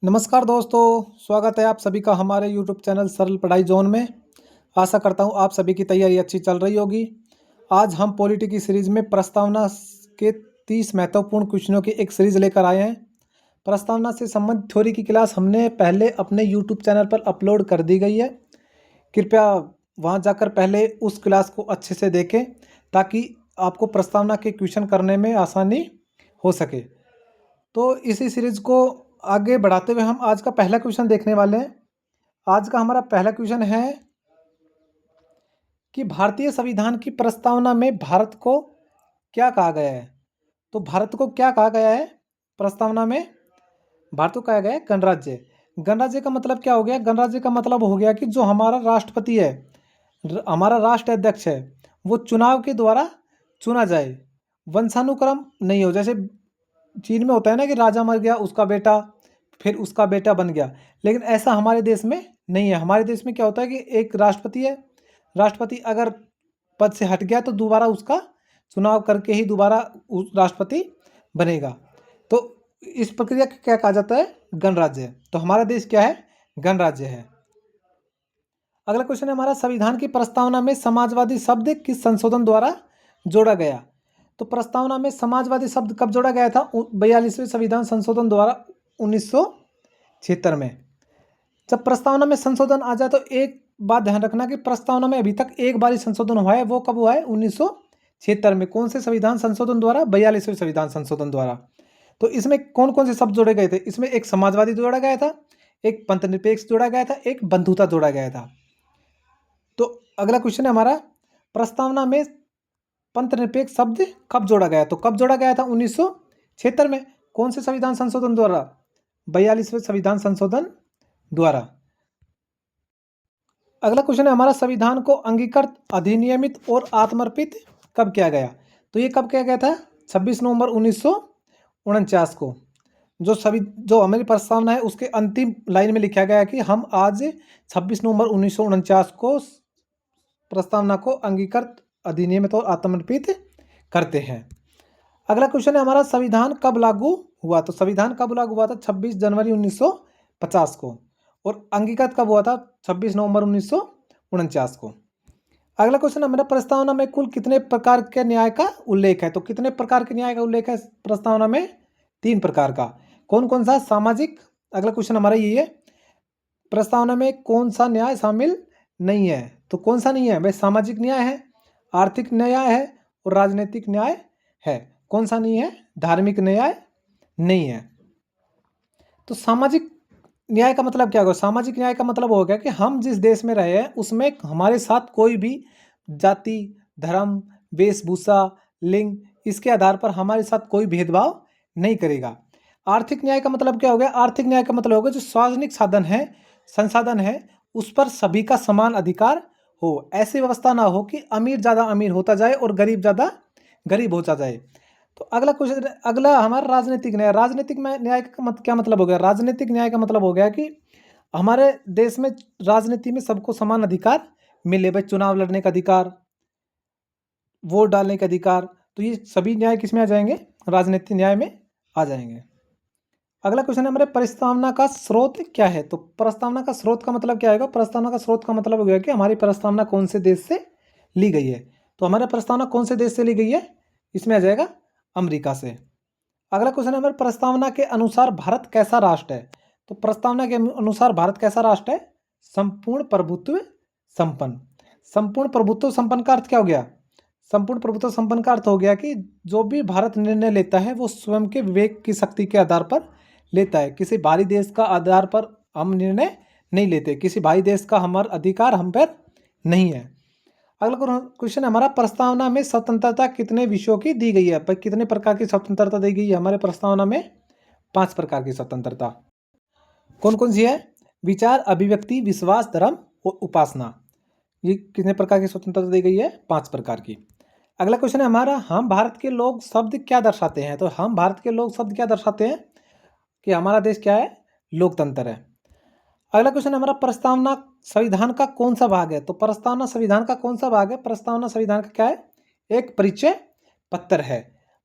नमस्कार दोस्तों, स्वागत है आप सभी का हमारे यूट्यूब चैनल सरल पढ़ाई जोन में। आशा करता हूँ आप सभी की तैयारी अच्छी चल रही होगी। आज हम पॉलिटी की सीरीज में प्रस्तावना के 30 महत्वपूर्ण क्वेश्चनों की एक सीरीज लेकर आए हैं। प्रस्तावना से संबंधित थ्योरी की क्लास हमने पहले अपने यूट्यूब चैनल पर अपलोड कर दी गई है। कृपया वहाँ जाकर पहले उस क्लास को अच्छे से देखें ताकि आपको प्रस्तावना के क्वेश्चन करने में आसानी हो सके। तो इसी सीरीज को आगे बढ़ाते हुए हम आज का पहला क्वेश्चन देखने वाले हैं। आज का हमारा पहला क्वेश्चन है कि भारतीय संविधान की प्रस्तावना में भारत को क्या कहा गया है। तो भारत को क्या कहा गया है प्रस्तावना में? भारत को कहा गया है गणराज्य। गणराज्य का मतलब क्या हो गया? गणराज्य का मतलब हो गया कि जो हमारा राष्ट्रपति है, हमारा राष्ट्र अध्यक्ष है, वो चुनाव के द्वारा चुना जाए, वंशानुक्रम नहीं हो। जैसे चीन में होता है ना कि राजा मर गया, उसका बेटा, फिर उसका बेटा बन गया, लेकिन ऐसा हमारे देश में नहीं है। हमारे देश में क्या होता है कि एक राष्ट्रपति है, राष्ट्रपति अगर पद से हट गया तो दोबारा उसका चुनाव करके ही दोबारा उस राष्ट्रपति बनेगा। तो इस प्रक्रिया को क्या कहा जाता है? गणराज्य। तो हमारा देश क्या है? गणराज्य है। अगला क्वेश्चन है हमारा, संविधान की प्रस्तावना में समाजवादी शब्द किस संशोधन द्वारा जोड़ा गया? तो प्रस्तावना में समाजवादी शब्द कब जोड़ा गया था? 42वें संविधान संशोधन द्वारा 1976 में। जब प्रस्तावना में संशोधन आ जाए तो एक बात ध्यान रखना कि प्रस्तावना में अभी तक एक बार ही संशोधन हुआ है। वो कब हुआ है? 1976 में। कौन से संविधान संशोधन द्वारा? 42वें संविधान संशोधन द्वारा। तो इसमें कौन कौन से शब्द जोड़े गए थे? इसमें एक समाजवादी जोड़ा गया था, एक पंथनिरपेक्ष जोड़ा गया था, एक बंधुता जोड़ा गया था। तो अगला क्वेश्चन है हमारा, प्रस्तावना में पंथनिरपेक्ष शब्द कब जोड़ा गया? तो कब जोड़ा गया था? 1976 में। कौन से संविधान संशोधन द्वारा? 42वें संविधान संशोधन द्वारा। अगला क्वेश्चन है हमारा, संविधान को अंगीकृत, अधिनियमित और आत्मर्पित कब किया गया? तो ये कब किया गया था? 26 नवंबर 1949 को। जो हमारी प्रस्तावना है उसके अंतिम लाइन में लिखा गया है कि हम आज 26 नवंबर 1949 को प्रस्तावना को अंगीकृत, अधिनियमित और आत्मर्पित करते हैं। अगला क्वेश्चन है हमारा, संविधान कब लागू हुआ? तो संविधान कब लागू हुआ था? 26 जनवरी 1950 को। और अंगीकृत कब हुआ था? 26 नवंबर 1949 को। अगला क्वेश्चन है हमारा, प्रस्तावना में कुल कितने प्रकार के न्याय का उल्लेख है? तो कितने प्रकार के न्याय का उल्लेख है प्रस्तावना में? 3 प्रकार का। कौन कौन सा? सामाजिक। अगला क्वेश्चन हमारा ये है, प्रस्तावना में कौन सा न्याय शामिल नहीं है? तो कौन सा नहीं है भाई? सामाजिक न्याय है, आर्थिक न्याय है और राजनीतिक न्याय है। कौन सा नहीं है? धार्मिक न्याय नहीं है। तो सामाजिक न्याय का मतलब क्या होगा? सामाजिक न्याय का मतलब हो गया कि हम जिस देश में रहे हैं उसमें हमारे साथ कोई भी जाति, धर्म, वेशभूषा, लिंग, इसके आधार पर हमारे साथ कोई भेदभाव नहीं करेगा। आर्थिक न्याय का मतलब क्या हो गया? आर्थिक न्याय का मतलब होगा जो सार्वजनिक साधन है, संसाधन है, उस पर सभी का समान अधिकार हो। ऐसी व्यवस्था ना हो कि अमीर ज़्यादा अमीर होता जाए और गरीब ज़्यादा गरीब होता जाए। तो अगला क्वेश्चन, अगला हमारा राजनीतिक न्याय। राजनीतिक न्याय का क्या मतलब हो गया? राजनीतिक न्याय का मतलब हो गया कि हमारे देश में राजनीति में सबको समान अधिकार मिले। भाई चुनाव लड़ने का अधिकार, वोट डालने का अधिकार, तो ये सभी न्याय किस में आ जाएंगे? राजनीतिक न्याय में आ जाएंगे। अगला क्वेश्चन है हमारे, प्रस्तावना का स्रोत क्या है? तो प्रस्तावना का स्रोत का मतलब क्या आएगा? प्रस्तावना का स्रोत का मतलब हो गया कि हमारी प्रस्तावना कौन से देश से ली गई है। तो हमारी प्रस्तावना कौन से देश से ली गई है? इसमें आ जाएगा अमेरिका से। अगला क्वेश्चन है हमारे, प्रस्तावना के अनुसार भारत कैसा राष्ट्र है? तो प्रस्तावना के अनुसार भारत कैसा राष्ट्र है? संपूर्ण प्रभुत्व संपन्न। संपूर्ण प्रभुत्व संपन्न का अर्थ क्या हो गया? संपूर्ण प्रभुत्व संपन्न का अर्थ हो गया कि जो भी भारत निर्णय लेता है वो स्वयं के विवेक की शक्ति के आधार पर लेता है। किसी बाहरी देश का आधार पर हम निर्णय नहीं लेते। किसी बाहरी देश का हमारा अधिकार हम पर नहीं है। अगला क्वेश्चन है हमारा, प्रस्तावना में स्वतंत्रता कितने विषयों की दी गई है? पर कितने प्रकार की स्वतंत्रता दी गई है हमारे प्रस्तावना में? 5 प्रकार की स्वतंत्रता। कौन कौन सी है? विचार, अभिव्यक्ति, विश्वास, धर्म और उपासना। ये कितने प्रकार की स्वतंत्रता दी गई है? 5 प्रकार की। अगला क्वेश्चन है हमारा, हम भारत के लोग शब्द क्या दर्शाते हैं? तो हम भारत के लोग शब्द क्या दर्शाते हैं कि हमारा देश क्या है? लोकतंत्र है। अगला क्वेश्चन हमारा, प्रस्तावना संविधान का कौन सा भाग है? तो प्रस्तावना संविधान का कौन सा भाग है? प्रस्तावना संविधान का क्या है? एक परिचय पत्र है।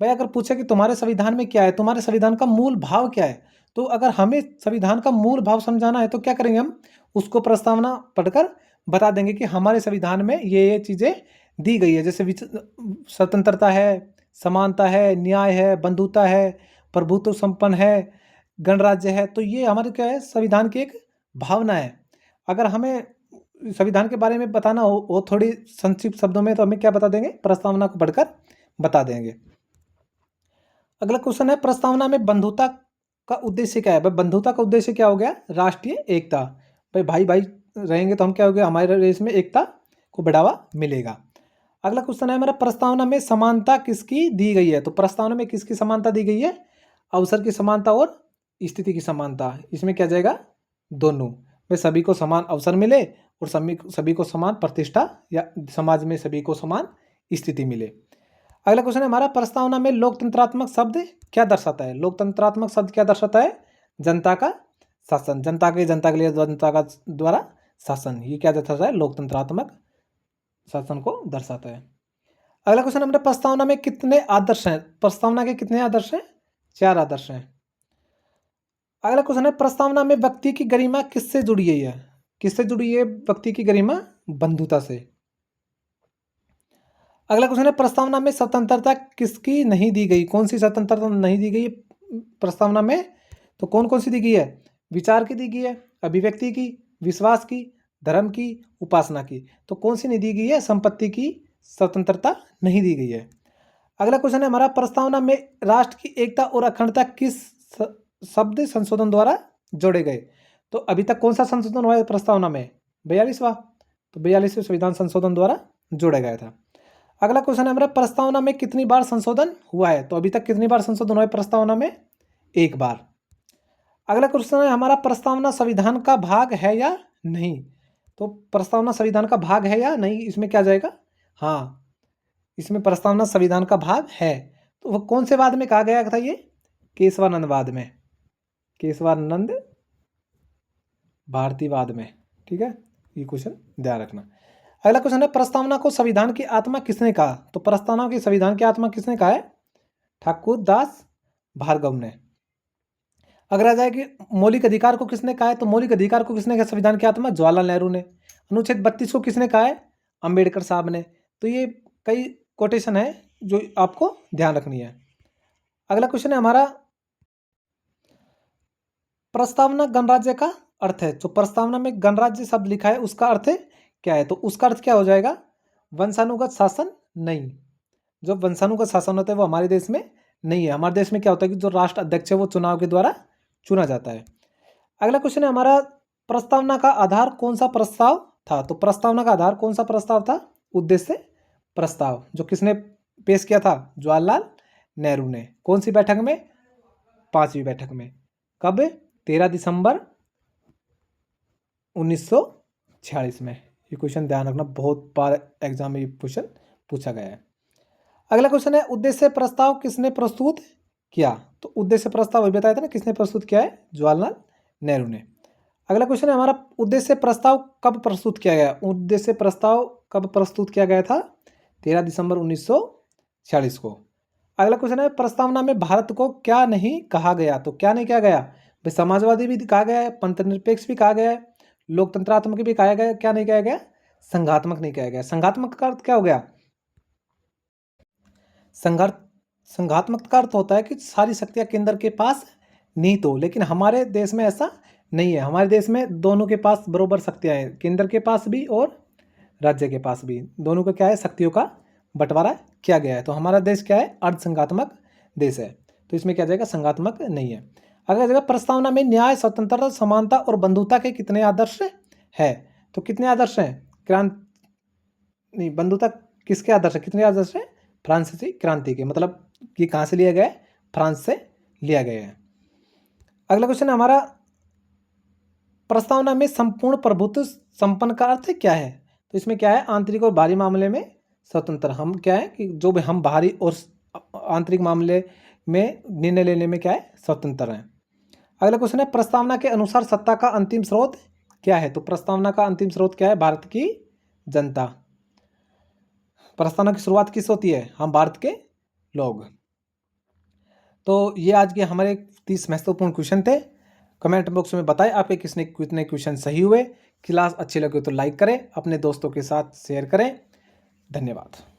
भाई अगर पूछे कि तुम्हारे संविधान में क्या है, तुम्हारे संविधान का मूल भाव क्या है, तो अगर हमें संविधान का मूल भाव समझाना है तो क्या करेंगे, हम उसको प्रस्तावना पढ़कर बता देंगे कि हमारे संविधान में ये चीज़ें दी गई है, जैसे स्वतंत्रता है, समानता है, न्याय है, बंधुता है, प्रभुत्व संपन्न है, गणराज्य है। तो ये हमारे क्या है, संविधान की एक भावना है। अगर हमें संविधान के बारे में बताना हो वो थोड़ी संक्षिप्त शब्दों में, तो हमें क्या बता देंगे, प्रस्तावना को पढ़कर बता देंगे। अगला क्वेश्चन है, प्रस्तावना में बंधुता का उद्देश्य क्या है। भाई बंधुता का उद्देश्य क्या हो गया, राष्ट्रीय एकता। भाई भाई भाई रहेंगे तो हम क्या हो गया, हमारे देश में एकता को बढ़ावा मिलेगा। अगला क्वेश्चन है हमारा, प्रस्तावना में समानता किसकी दी गई है। तो प्रस्तावना में किसकी समानता दी गई है, अवसर की समानता और स्थिति की समानता। इसमें क्या जाएगा, दोनों। भाई सभी को समान अवसर मिले और सभी को समान प्रतिष्ठा, या समाज में सभी को समान स्थिति मिले। अगला क्वेश्चन है हमारा, प्रस्तावना में लोकतंत्रात्मक शब्द क्या दर्शाता है। लोकतंत्रात्मक शब्द क्या दर्शाता है, जनता का शासन, जनता के लिए जनता का द्वारा शासन, ये क्या दर्शाता है, लोकतंत्रात्मक शासन को दर्शाता है। अगला क्वेश्चन हमारे, प्रस्तावना में कितने आदर्श हैं। प्रस्तावना के कितने आदर्श हैं, 4 आदर्श हैं। अगला क्वेश्चन है, प्रस्तावना में व्यक्ति की गरिमा किससे जुड़ी हुई है। किससे जुड़ी है व्यक्ति की गरिमा, बंधुता से। अगला क्वेश्चन है, प्रस्तावना में स्वतंत्रता किसकी नहीं दी गई। कौन सी स्वतंत्रता नहीं दी गई प्रस्तावना में, तो कौन कौन सी दी गई है, विचार की दी गई है, अभिव्यक्ति की, विश्वास की, धर्म की, उपासना की। तो कौन सी नहीं दी गई है, संपत्ति की स्वतंत्रता नहीं दी गई है। अगला क्वेश्चन है हमारा, प्रस्तावना में राष्ट्र की एकता और अखंडता किस शब्द संशोधन द्वारा जोड़े गए। तो अभी तक कौन सा संशोधन हुआ है प्रस्तावना में, 42वां। तो 42वें संविधान संशोधन द्वारा जोड़ा गया था। अगला क्वेश्चन है हमारा, प्रस्तावना में कितनी बार संशोधन हुआ है। तो अभी तक कितनी बार संशोधन हुआ है प्रस्तावना में, 1 बार। अगला क्वेश्चन है हमारा, प्रस्तावना संविधान का भाग है या नहीं। तो प्रस्तावना संविधान का भाग है या नहीं, इसमें क्या जाएगा, हाँ, इसमें प्रस्तावना संविधान का भाग है। तो वो कौन से वाद में कहा गया था, ये केशवानंद वाद में, केशवानंद भारतीवाद में। ठीक है, ये क्वेश्चन ध्यान रखना। अगला क्वेश्चन है, प्रस्तावना को संविधान की आत्मा किसने कहा। तो प्रस्तावना की संविधान की आत्मा किसने कहा है, ठाकुर दास भार्गव ने। अगर आ जाए कि मौलिक अधिकार को किसने कहा है, तो मौलिक अधिकार को किसने कहा संविधान की आत्मा, जवाहरलाल नेहरू ने। अनुच्छेद 32 को किसने कहा है, अंबेडकर साहब ने। तो ये कई कोटेशन है जो आपको ध्यान रखनी है। अगला क्वेश्चन है हमारा, प्रस्तावना गणराज्य का अर्थ है। तो प्रस्तावना में गणराज्य शब्द लिखा है, उसका अर्थ क्या है। तो उसका अर्थ क्या हो जाएगा, वंशानुगत शासन नहीं। जो वंशानुगत शासन होता है वो हमारे देश में नहीं है। हमारे देश में क्या होता है कि जो राष्ट्र अध्यक्ष है वो चुनाव के द्वारा चुना जाता है। अगला क्वेश्चन है हमारा, प्रस्तावना का आधार कौन सा प्रस्ताव था। तो प्रस्तावना का आधार कौन सा प्रस्ताव था, उद्देश्य प्रस्ताव, जो किसने पेश किया था, जवाहरलाल नेहरू ने। कौन सी बैठक में, 5वीं बैठक में। कब, 13 दिसंबर 1946 में। ये क्वेश्चन ध्यान रखना, बहुत बार एग्जाम में ये क्वेश्चन पूछा गया है। अगला क्वेश्चन है, उद्देश्य प्रस्ताव किसने प्रस्तुत किया। तो उद्देश्य प्रस्ताव अभी बताया था ना, किसने प्रस्तुत किया है, जवाहरलाल नेहरू ने। अगला क्वेश्चन है हमारा, उद्देश्य प्रस्ताव कब प्रस्तुत किया गया। उद्देश्य प्रस्ताव कब प्रस्तुत किया गया था, 13 दिसंबर 1946 को। अगला क्वेश्चन है, प्रस्तावना में भारत को क्या नहीं कहा गया। तो क्या नहीं कहा गया, भाई समाजवादी भी कहा गया है, पंथनिरपेक्ष भी कहा गया है, लोकतंत्रात्मक भी कहा गया है। क्या नहीं कहा गया, संघात्मक नहीं कहा गया। संघात्मक का अर्थ क्या हो गया, संघात्मक का अर्थ होता है कि सारी शक्तियां केंद्र के पास निहित हो, लेकिन हमारे देश में ऐसा नहीं है। हमारे देश में दोनों के पास बराबर शक्तियां हैं, केंद्र के पास भी और राज्य के पास भी, दोनों का क्या है, शक्तियों का बंटवारा किया गया है। तो हमारा देश क्या है, अर्धसंघात्मक देश है। तो इसमें क्या जाएगा, संघात्मक नहीं है। अगर जगह प्रस्तावना में न्याय, स्वतंत्रता, समानता और बंधुता के कितने आदर्श है। तो कितने आदर्श हैं, नहीं, बंधुता किसके आदर्श है, कितने आदर्श है, फ्रांसीसी क्रांति के। मतलब कि कहाँ से लिया गया है, फ्रांस से लिया गया है। अगला क्वेश्चन है हमारा, प्रस्तावना में संपूर्ण प्रभुत्व संपन्न का अर्थ क्या है। तो इसमें क्या है, आंतरिक और बाहरी मामले में स्वतंत्र। हम क्या है कि जो भी हम बाहरी और आंतरिक मामले में निर्णय लेने में क्या है, स्वतंत्र हैं। अगला क्वेश्चन है, प्रस्तावना के अनुसार सत्ता का अंतिम स्रोत क्या है। तो प्रस्तावना का अंतिम स्रोत क्या है, भारत की जनता। प्रस्तावना की शुरुआत किस होती है, हम भारत के लोग। तो ये आज के हमारे 30 महत्वपूर्ण क्वेश्चन थे। कमेंट बॉक्स में बताएं आपके कितने क्वेश्चन सही हुए। क्लास अच्छी लगे तो लाइक करें, अपने दोस्तों के साथ शेयर करें। धन्यवाद।